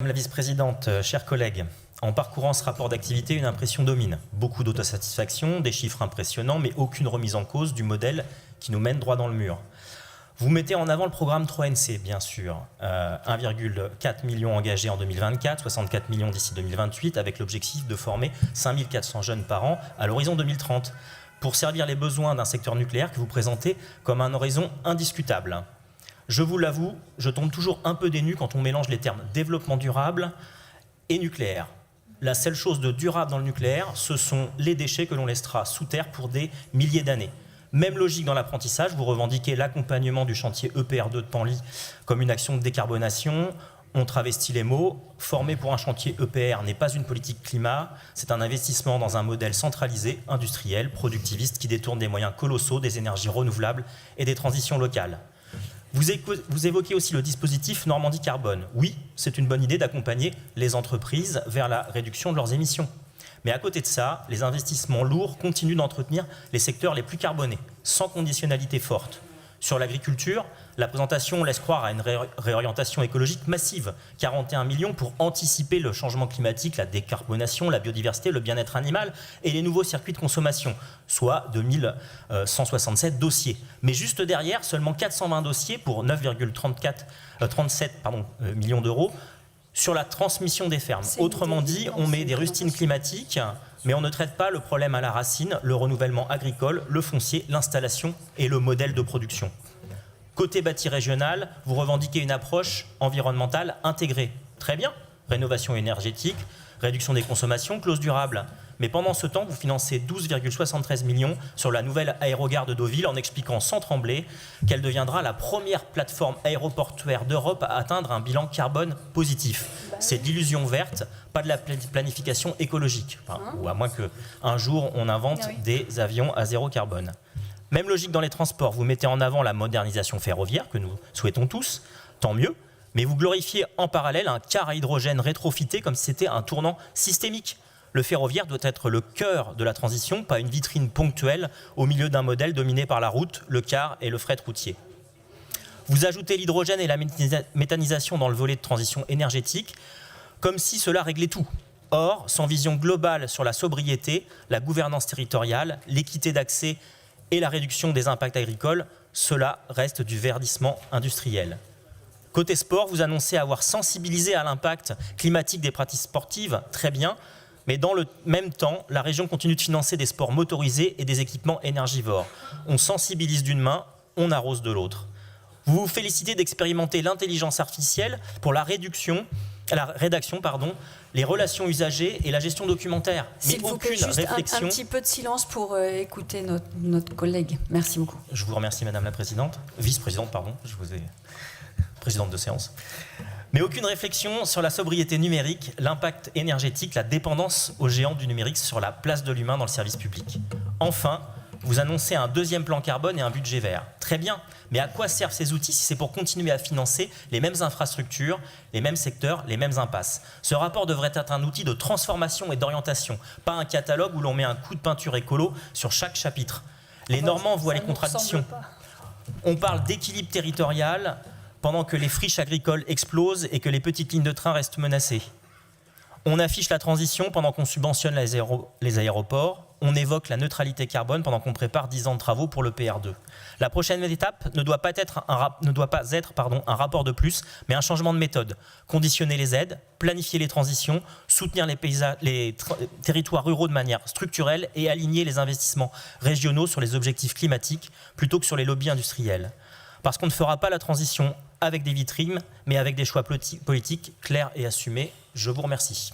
Madame la vice-présidente, chers collègues, en parcourant ce rapport d'activité, une impression domine. Beaucoup d'autosatisfaction, des chiffres impressionnants, mais aucune remise en cause du modèle qui nous mène droit dans le mur. Vous mettez en avant le programme 3NC, bien sûr. 1,4 million engagés en 2024, 64 millions d'ici 2028, avec l'objectif de former 5400 jeunes par an à l'horizon 2030, pour servir les besoins d'un secteur nucléaire que vous présentez comme un horizon indiscutable. Je vous l'avoue, je tombe toujours un peu dénu quand on mélange les termes développement durable et nucléaire. La seule chose de durable dans le nucléaire, ce sont les déchets que l'on laissera sous terre pour des milliers d'années. Même logique dans l'apprentissage, vous revendiquez l'accompagnement du chantier EPR2 de Penly comme une action de décarbonation. On travestit les mots. Former pour un chantier EPR n'est pas une politique climat, c'est un investissement dans un modèle centralisé, industriel, productiviste qui détourne des moyens colossaux, des énergies renouvelables et des transitions locales. Vous évoquez aussi le dispositif Normandie Carbone. Oui, c'est une bonne idée d'accompagner les entreprises vers la réduction de leurs émissions. Mais à côté de ça, les investissements lourds continuent d'entretenir les secteurs les plus carbonés, sans conditionnalité forte. Sur l'agriculture, la présentation laisse croire à une réorientation écologique massive. 41 millions pour anticiper le changement climatique, la décarbonation, la biodiversité, le bien-être animal et les nouveaux circuits de consommation, soit 2167 dossiers. Mais juste derrière, seulement 420 dossiers pour 9,37 millions d'euros sur la transmission des fermes. Autrement dit, on met des rustines climatiques, mais on ne traite pas le problème à la racine, le renouvellement agricole, le foncier, l'installation et le modèle de production. Côté bâti régional, vous revendiquez une approche environnementale intégrée. Très bien, rénovation énergétique, réduction des consommations, clause durable. Mais pendant ce temps, vous financez 12,73 millions sur la nouvelle aérogare de Deauville en expliquant sans trembler qu'elle deviendra la première plateforme aéroportuaire d'Europe à atteindre un bilan carbone positif. C'est de l'illusion verte, pas de la planification écologique. Ou à moins qu'un jour, on invente des avions à zéro carbone. Même logique dans les transports. Vous mettez en avant la modernisation ferroviaire, que nous souhaitons tous, tant mieux. Mais vous glorifiez en parallèle un car à hydrogène rétrofité comme si c'était un tournant systémique. Le ferroviaire doit être le cœur de la transition, pas une vitrine ponctuelle au milieu d'un modèle dominé par la route, le car et le fret routier. Vous ajoutez l'hydrogène et la méthanisation dans le volet de transition énergétique, comme si cela réglait tout. Or, sans vision globale sur la sobriété, la gouvernance territoriale, l'équité d'accès et la réduction des impacts agricoles, cela reste du verdissement industriel. Côté sport, vous annoncez avoir sensibilisé à l'impact climatique des pratiques sportives, très bien, mais dans le même temps, la région continue de financer des sports motorisés et des équipements énergivores. On sensibilise d'une main, on arrose de l'autre. Vous vous félicitez d'expérimenter l'intelligence artificielle pour la rédaction, les relations usagers et la gestion documentaire. Mais aucune réflexion. Un petit peu de silence pour écouter notre collègue. Merci beaucoup. Je vous remercie, Madame la Présidente. Vice-présidente, pardon. Je vous ai... Présidente de séance. Mais aucune réflexion sur la sobriété numérique, l'impact énergétique, la dépendance aux géants du numérique sur la place de l'humain dans le service public. Enfin, vous annoncez un deuxième plan carbone et un budget vert. Très bien, mais à quoi servent ces outils si c'est pour continuer à financer les mêmes infrastructures, les mêmes secteurs, les mêmes impasses? Ce rapport devrait être un outil de transformation et d'orientation, pas un catalogue où l'on met un coup de peinture écolo sur chaque chapitre. Les Normands voient les contradictions. On parle d'équilibre territorial pendant que les friches agricoles explosent et que les petites lignes de train restent menacées. On affiche la transition pendant qu'on subventionne les aéroports. On évoque la neutralité carbone pendant qu'on prépare 10 ans de travaux pour le PR2. La prochaine étape ne doit pas être un rapport de plus, mais un changement de méthode. Conditionner les aides, planifier les transitions, soutenir les territoires ruraux de manière structurelle et aligner les investissements régionaux sur les objectifs climatiques plutôt que sur les lobbies industriels. Parce qu'on ne fera pas la transition avec des vitrines, mais avec des choix politiques clairs et assumés. Je vous remercie.